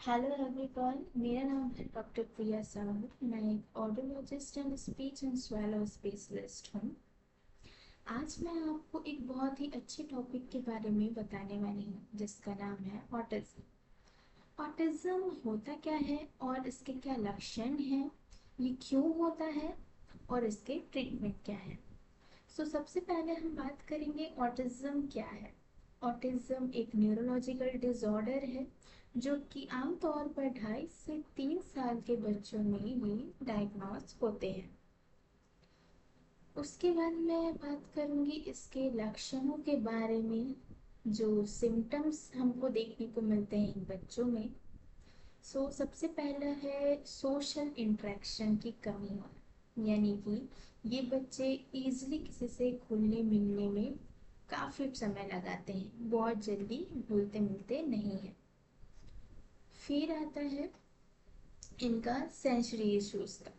Hello everyone, मेरा नाम है डॉक्टर प्रिया साहू। मैं एक audiologist and speech and swallow specialist हूँ। आज मैं आपको एक बहुत ही अच्छे टॉपिक के बारे में बताने वाली हूँ जिसका नाम है ऑटिज्म। ऑटिज्म होता क्या है और इसके क्या लक्षण हैं, ये क्यों होता है और इसके ट्रीटमेंट क्या है। सबसे पहले हम बात करेंगे ऑटिज्म क्या है। ऑटिज्म एक न्यूरोलॉजिकल डिसऑर्डर है जो कि आमतौर पर 2.5 से 3 साल के बच्चों में ही डायग्नोस होते हैं। उसके बाद मैं बात करूंगी इसके लक्षणों के बारे में, जो सिम्टम्स हमको देखने को मिलते हैं इन बच्चों में। सबसे पहला है सोशल इंटरेक्शन की कमी होना, यानी कि ये बच्चे इजीली किसी से घुलने मिलने में काफ़ी समय लगाते हैं, बहुत जल्दी घुलते मिलते नहीं हैं। फिर आता है इनका सेंसरी इश्यूज का।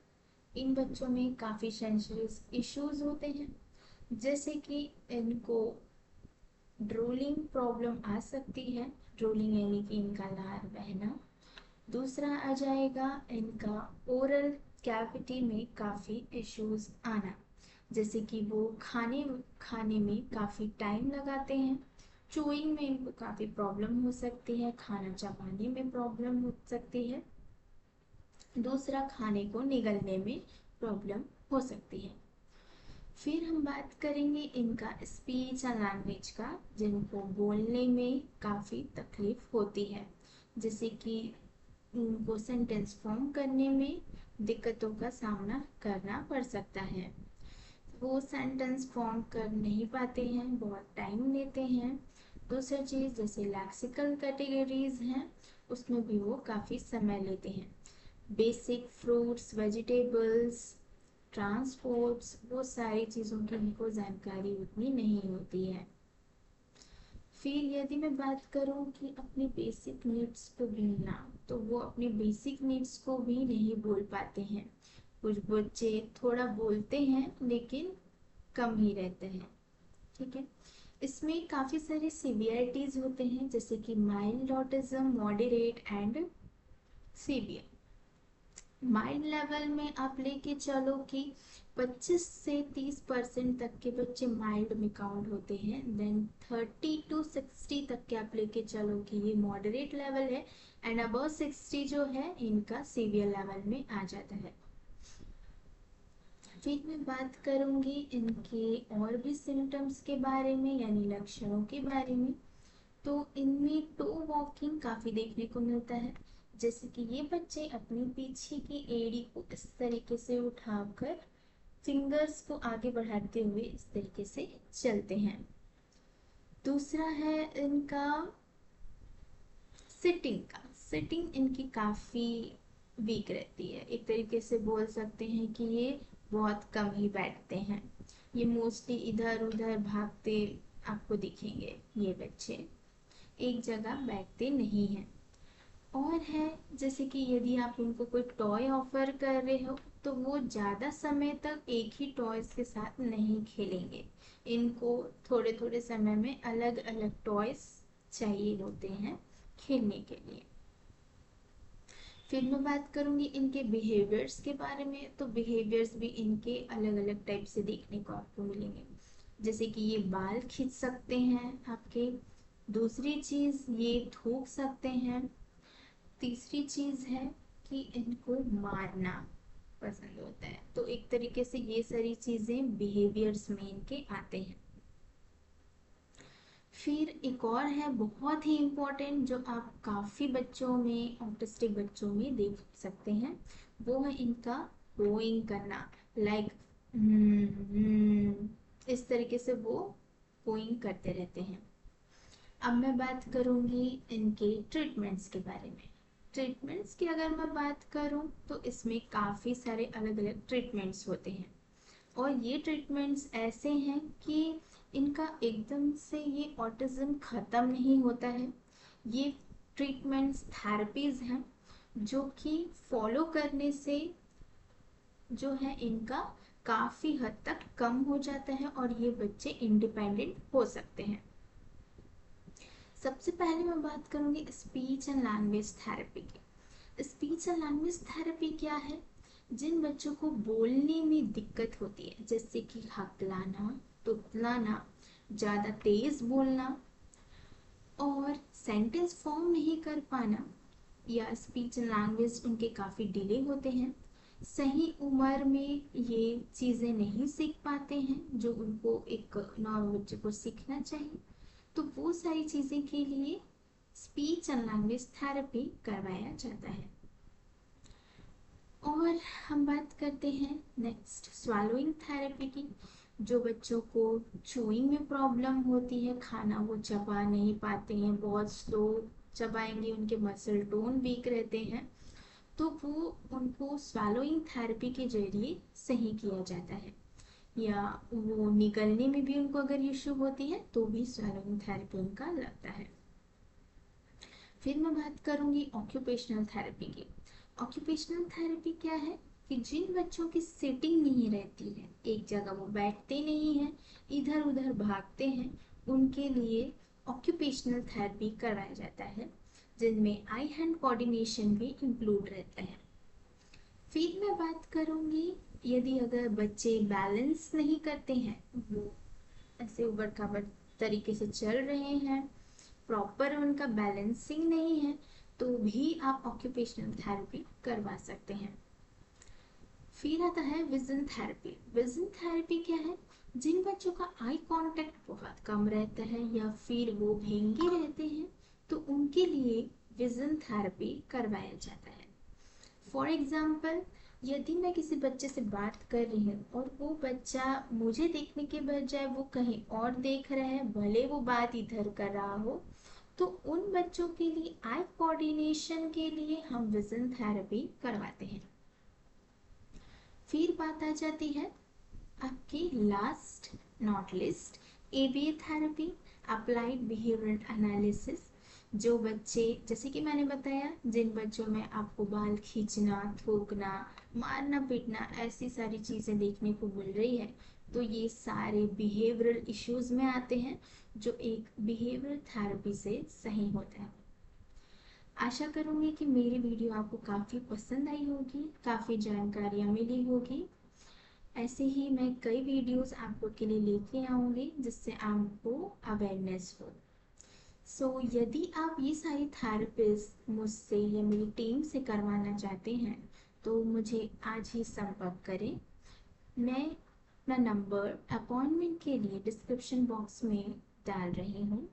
इन बच्चों में काफ़ी सेंसरी इश्यूज होते हैं, जैसे कि इनको ड्रोलिंग प्रॉब्लम आ सकती है। ड्रोलिंग यानी कि इनका लार बहना। दूसरा आ जाएगा इनका ओरल कैविटी में काफ़ी इश्यूज आना, जैसे कि वो खाने खाने में काफ़ी टाइम लगाते हैं। चूइंग में इनको काफ़ी प्रॉब्लम हो सकती है, खाना चबाने में प्रॉब्लम हो सकती है। दूसरा, खाने को निगलने में प्रॉब्लम हो सकती है। फिर हम बात करेंगे इनका स्पीच एंड लैंग्वेज का, जिनको बोलने में काफ़ी तकलीफ होती है, जैसे कि उनको सेंटेंस फॉर्म करने में दिक्कतों का सामना करना पड़ सकता है। वो सेंटेंस फॉर्म कर नहीं पाते हैं, बहुत टाइम लेते हैं। दूसरी चीज़ जैसे लैक्सिकल कैटेगरीज हैं, उसमें भी वो काफ़ी समय लेते हैं। बेसिक फ्रूट्स, वेजिटेबल्स, ट्रांसपोर्ट्स, वो सारी चीज़ों की उनको जानकारी उतनी नहीं होती है। फिर यदि मैं बात करूं कि अपनी बेसिक नीड्स को गिनना, तो वो अपनी बेसिक नीड्स को भी नहीं बोल पाते हैं। कुछ बच्चे थोड़ा बोलते हैं लेकिन कम ही रहते हैं। ठीक है। इसमें काफ़ी सारे सिवियरिटीज़ होते हैं, जैसे कि mild autism, moderate and severe. Mild level में आप लेके चलो कि 25 से 30% तक के बच्चे माइल्ड में काउंट होते हैं। देन 30 to 60 तक के आप लेके चलो कि ये मॉडरेट लेवल है, एंड अबव 60 जो है इनका सीवियर लेवल में आ जाता है। फिर मैं बात करूंगी इनके और भी सिम्टम्स के बारे में, यानी लक्षणों के बारे में। तो इनमें टो वॉकिंग काफ़ी देखने को मिलता है, जैसे कि ये बच्चे अपनी पीछे की एड़ी को इस तरीके से उठाकर फिंगर्स को आगे बढ़ाते हुए इस तरीके से चलते हैं। दूसरा है इनका सिटिंग का। सिटिंग इनकी काफ़ी वीक रहती है, एक तरीके से बोल सकते हैं कि ये बहुत कम ही बैठते हैं। ये मोस्टली इधर उधर भागते आपको दिखेंगे, ये बच्चे एक जगह बैठते नहीं हैं। और है जैसे कि यदि आप उनको कोई टॉय ऑफर कर रहे हो, तो वो ज़्यादा समय तक एक ही टॉयज के साथ नहीं खेलेंगे। इनको थोड़े थोड़े समय में अलग अलग टॉयज चाहिए होते हैं खेलने के लिए। फिर मैं बात करूंगी इनके बिहेवियर्स के बारे में। तो बिहेवियर्स भी इनके अलग अलग टाइप से देखने को आपको मिलेंगे, जैसे कि ये बाल खींच सकते हैं आपके। दूसरी चीज़, ये थूक सकते हैं। तीसरी चीज़ है कि इनको मारना पसंद होता है। तो एक तरीके से ये सारी चीज़ें बिहेवियर्स में इनके आते हैं। फिर एक और है बहुत ही इम्पोर्टेंट, जो आप काफ़ी बच्चों में, ऑटिस्टिक बच्चों में देख सकते हैं, वो है इनका रोइंग करना। लाइक इस तरीके से वो रोइंग करते रहते हैं। अब मैं बात करूंगी इनके ट्रीटमेंट्स के बारे में। ट्रीटमेंट्स की अगर मैं बात करूं, तो इसमें काफ़ी सारे अलग अलग ट्रीटमेंट्स होते हैं, और ये ट्रीटमेंट्स ऐसे हैं कि इनका एकदम से ये ऑटिज्म ख़त्म नहीं होता है। ये ट्रीटमेंट्स, थेरेपीज़ हैं जो कि फॉलो करने से जो है इनका काफ़ी हद तक कम हो जाता है और ये बच्चे इंडिपेंडेंट हो सकते हैं। सबसे पहले मैं बात करूंगी स्पीच एंड लैंग्वेज थेरेपी की। स्पीच एंड लैंग्वेज थेरेपी क्या है? जिन बच्चों को बोलने में दिक्कत होती है, जैसे कि हकलाना, तुतलाना, ज़्यादा तेज बोलना और सेंटेंस फॉर्म नहीं कर पाना, या स्पीच एंड लैंग्वेज उनके काफ़ी डिले होते हैं, सही उम्र में ये चीज़ें नहीं सीख पाते हैं जो उनको एक नॉर्मल बच्चे को सीखना चाहिए, तो वो सारी चीज़ें के लिए स्पीच एंड लैंग्वेज थेरेपी करवाया जाता है। और हम बात करते हैं नेक्स्ट स्वालोइंग थेरेपी की। जो बच्चों को चूइंग में प्रॉब्लम होती है, खाना वो चबा नहीं पाते हैं, बहुत स्लो चबाएंगे, उनके मसल टोन वीक रहते हैं, तो वो उनको स्वालोइंग थेरेपी के जरिए सही किया जाता है। या वो निगलने में भी उनको अगर इश्यू होती है तो भी स्वालोइंग थेरेपी उनका लगता है। फिर मैं बात करूंगी ऑक्यूपेशनल थेरेपी की। ऑक्यूपेशनल थेरेपी क्या है कि जिन बच्चों की सिटिंग नहीं रहती है, एक जगह वो बैठते नहीं हैं, इधर उधर भागते हैं, उनके लिए ऑक्यूपेशनल थेरेपी करवाया जाता है, जिनमें आई हैंड कोऑर्डिनेशन भी इंक्लूड रहता है। फिर मैं बात करूंगी यदि अगर बच्चे बैलेंस नहीं करते हैं, वो ऐसे उबड़ खाबड़ तरीके से चल रहे हैं, प्रॉपर उनका बैलेंसिंग नहीं है, तो भी आप ऑक्यूपेशनल थेरेपी करवा सकते हैं। फिर आता है विजन थेरेपी। विजन थेरेपी क्या है? जिन बच्चों का आई कांटेक्ट बहुत कम रहता है या फिर वो भेंगे रहते हैं, तो उनके लिए विजन थेरेपी करवाया जाता है। फॉर एग्जाम्पल, यदि मैं किसी बच्चे से बात कर रही हूँ और वो बच्चा मुझे देखने के बजाय वो कहीं और देख रहा है, भले वो बात इधर कर रहा हो, तो उन बच्चों के लिए आई कोऑर्डिनेशन के लिए हम विजन थेरेपी करवाते हैं। फिर बात आ जाती है आपकी last not list, ABA therapy, applied behavioural analysis. जो बच्चे, जैसे कि मैंने बताया, जिन बच्चों में आपको बाल खींचना, थूकना, मारना पीटना, ऐसी सारी चीज़ें देखने को मिल रही है, तो ये सारे बिहेवियरल इश्यूज में आते हैं जो एक बिहेवियरल थेरेपी से सही होता है। आशा करूंगी कि मेरी वीडियो आपको काफ़ी पसंद आई होगी, काफ़ी जानकारियाँ मिली होगी। ऐसे ही मैं कई वीडियोस आपको के लिए लेके आऊँगी जिससे आपको अवेयरनेस हो। यदि आप ये सारी थेरेपिस्ट मुझसे या मेरी टीम से करवाना चाहते हैं, तो मुझे आज ही संपर्क करें। मैं अपना नंबर अपॉइंटमेंट के लिए डिस्क्रिप्शन बॉक्स में डाल रही हूँ।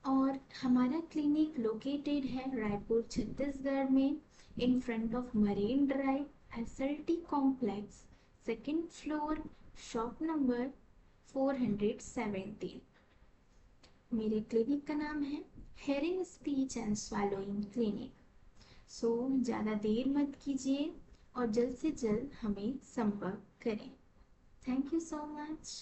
और हमारा क्लिनिक लोकेटेड है रायपुर छत्तीसगढ़ में, in front of Marine Drive, SLT complex, second floor, shop number 417। मेरे क्लिनिक का नाम है hearing speech and swallowing clinic. ज़्यादा देर मत कीजिए और जल्द से जल्द हमें संपर्क करें। Thank you so much.